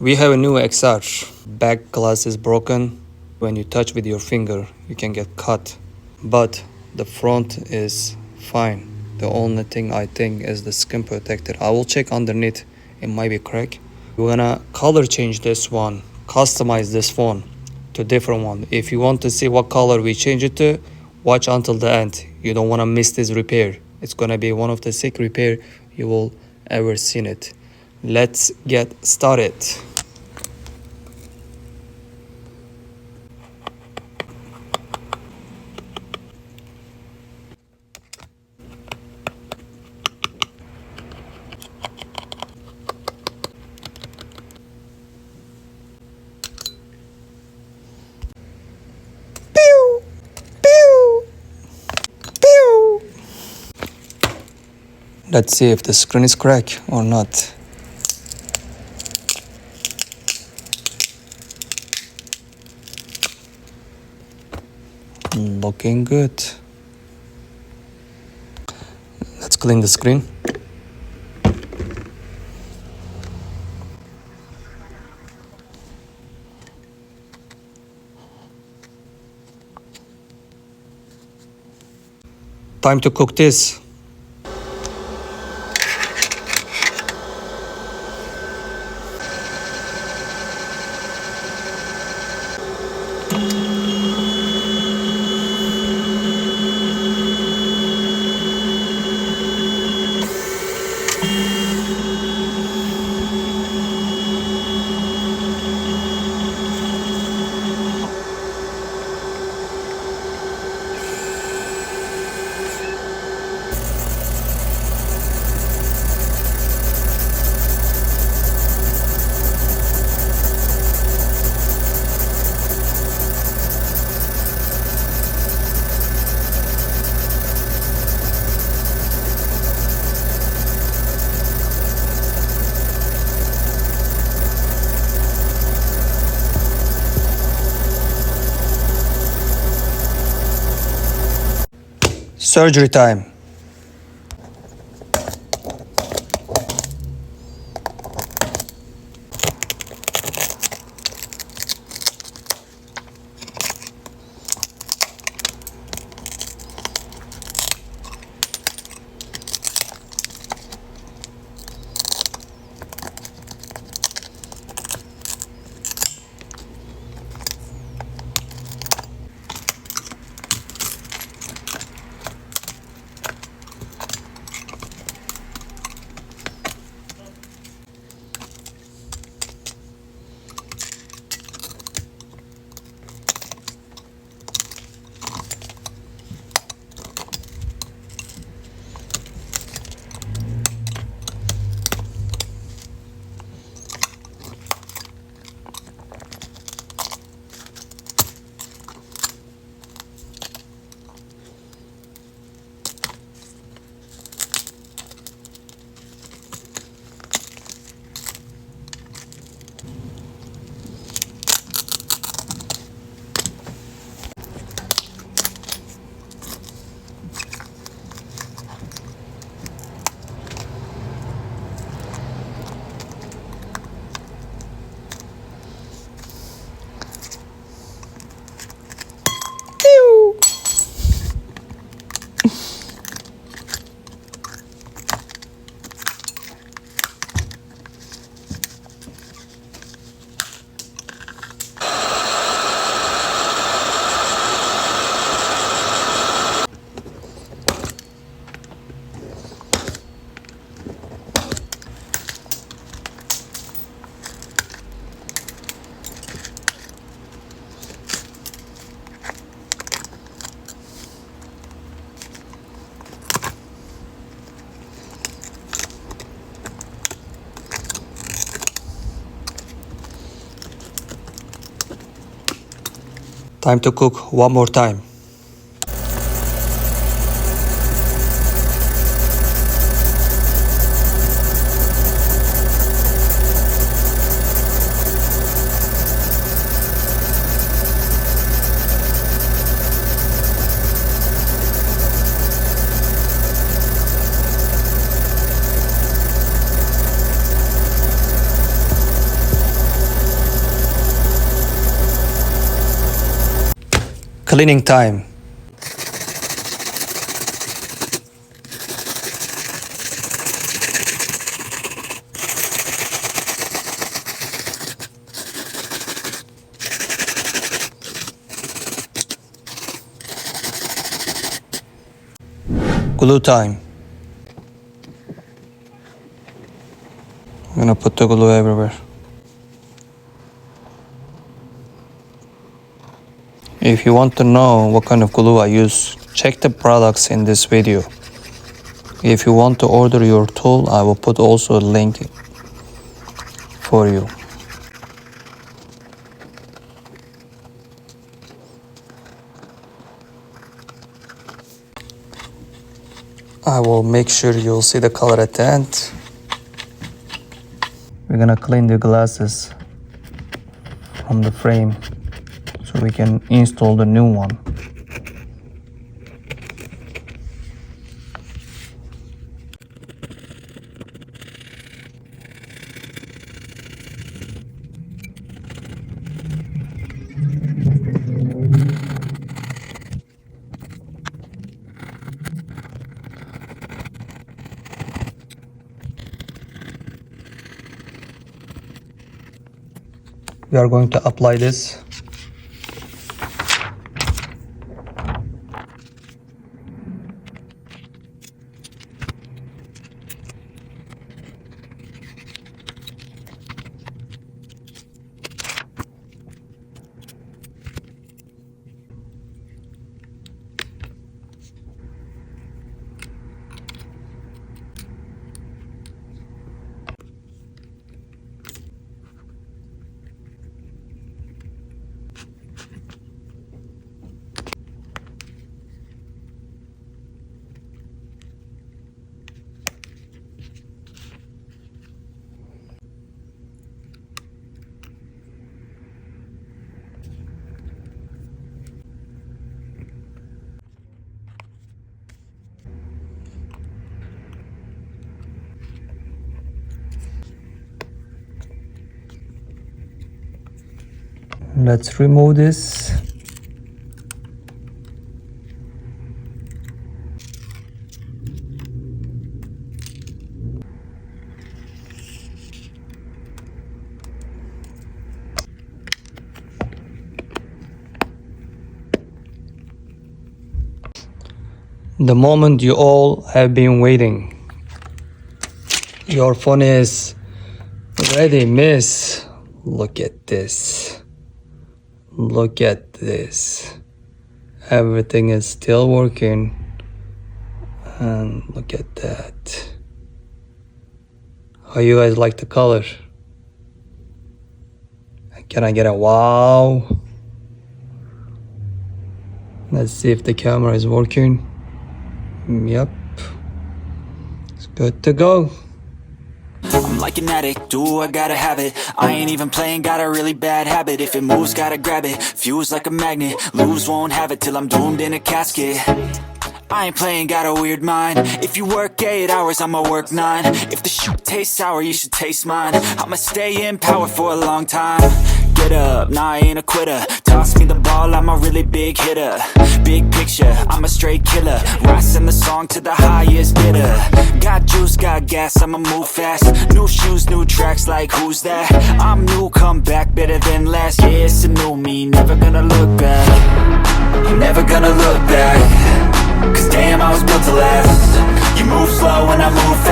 We have a new XR. Back glass is broken. When you touch with your finger, you can get cut. But the front is fine. The only thing I think is the screen protector. I will check underneath. It might be cracked. We're gonna color change this one, customize this phone to different one. If you want to see what color we change it to, watch until the end. You don't want to miss this repair. It's gonna be one of the sick repair you will ever seen it. Let's get started. Pew! Pew! Pew! Let's see if the screen is cracked or not. Looking good. Let's clean the screen. Time to cook this. Surgery time. Time to cook one more time. Cleaning time. Glue time. I'm gonna put the glue everywhere. If you want to know what kind of glue I use, check the products in this video. If you want to order your tool, I will put also a link for you. I will make sure you'll see the color at the end. We're gonna clean the glasses from the frame so we can install the new one. We are going to apply this. Let's remove this. The moment you all have been waiting. Your phone is ready, miss. Look at this. Look at this. Everything is still working. And look at that. How you guys like the color? Can I get a wow? Let's see if the camera is working. Yep. It's good to go. I'm like an addict, do I gotta have it. I ain't even playing, got a really bad habit. If it moves, gotta grab it, fuse like a magnet. Lose, won't have it till I'm doomed in a casket. I ain't playing, got a weird mind. If you work 8 hours, I'ma work 9. If the shit tastes sour, you should taste mine. I'ma stay in power for a long time. Get up, nah, I ain't a quitter. Toss me the ball, I'm a really big hitter. Big picture, I'm a straight killer. Rising the song to the highest bidder. Got juice, got gas, I'ma move fast. New shoes, new tracks, like who's that? I'm new, come back, better than last. Yeah, it's a new me, never gonna look back. I'm never gonna look back. Cause damn, I was built to last. You move slow and I move fast.